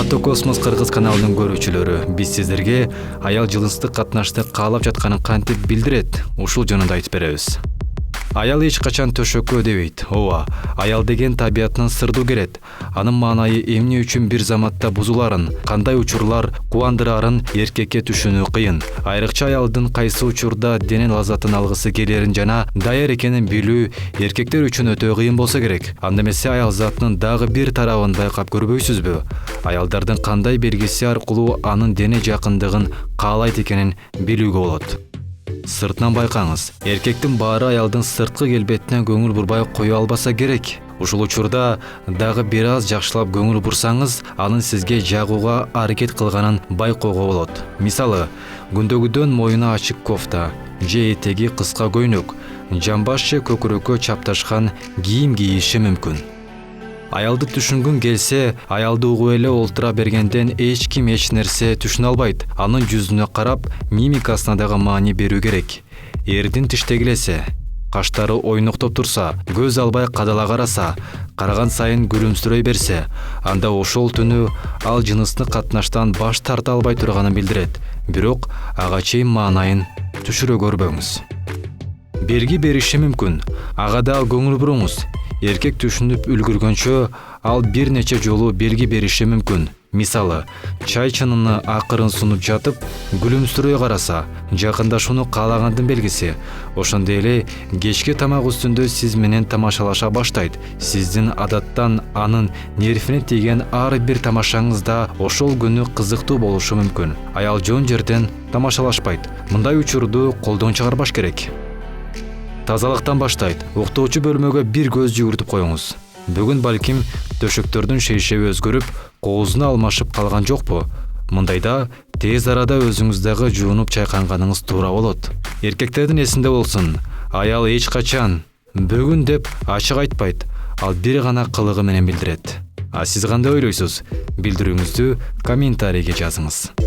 Автокосмос Кыргыз каналынын көрүүчүлөрү, биз сиздерге аял жыныстык катнашты каалап жатканын кантип билдирет, ушул жөнүндө айтып беребиз. Аял эч качан төшөккө дебейт. Ооба, аял деген табиятынан сырдуу келет. Анын маанайы эмне үчүн бир заматта бузуларын, кандай учурлар кубандырарын эркекке түшүнүү кыйын. Айрыкча аялдын кайсы учурда дене лаззатын алгысы келерин жана даяр экенин билүү эркектер үчүн өтө кыйын болсо керек. Анда эмесе аял затынын дагы бир тарабын байкап көрбөйсүзбү? Аялдардын кандай белгиси аркылуу анын дене жакындыгын каалайт экенин билүүгө болот. Сыртынан байкаңыз. Эркектин баары аялдын сырткы келбетине көңүл бурбай кое албаса керек. Ушул учурда дагы бир аз жакшылап көңүл бурсаңыз, анын сизге жагууга аракет кылганын байкоого болот. Мисалы, күндөгүдөн моюну ачык кофта же этеги кыска көйнөк, жамбаш же көкүрөккө чапташкан кийим кийиши мүмкүн. Аялды түшүнгүн келсе, аялды угуп эле олтура бергенден эч ким эч нерсе түшүнө албайт. Анын жүзүнө карап, мимикасына дагы маани берүү керек. Эрдин тиштегилесе, каштары ойноктоп турса, көз албай кадала караса, караган сайын күлүмсүрөй берсе, анда ошол түнү ал жыныстык катнаштан баш тарта албай турганын билдирет. Бирок ага чейин маанайын түшүрө көрбөңүз. Белги бериши мүмкүн. Ага да көңүл буруңуз. Эркек түшүнүп үлгүргөнчө ал бир нече жолу белги бериши мүмкүн. Мисалы, чай чыныны акырын сунуп жатып, күлүмсүрөй караса, жакындашууну каалагандын белгиси. Ошондой эле кечки тамак үстүндө сиз менен тамашалаша баштайт. Сиздин адаттан анын нервине тийген ар бир тамашаңыз да ошол күнү кызыктуу болушу мүмкүн. Аял жон жерден тамашалашпайт. Мындай учурду колдон чыгарбаш керек. Тазалыктан баштайт. Уктоочу бөлмөгө бир көз жүгүртүп коюңуз. Бүгүн балким төшөктөрдүн шейшеби өзгөрүп, коозуна алмашып калган жокпу? Мындайда тез арада өзүңүз дагы жуунуп чайканганыңыз туура болот. Эркектердин эсинде болсун, аял эч качан бүгүн деп ачык айтпайт. Ал бир гана кылыгы менен билдирет. А сиз кандай ойлойсуз? Билдирүүңүздү комментарийге жазыңыз.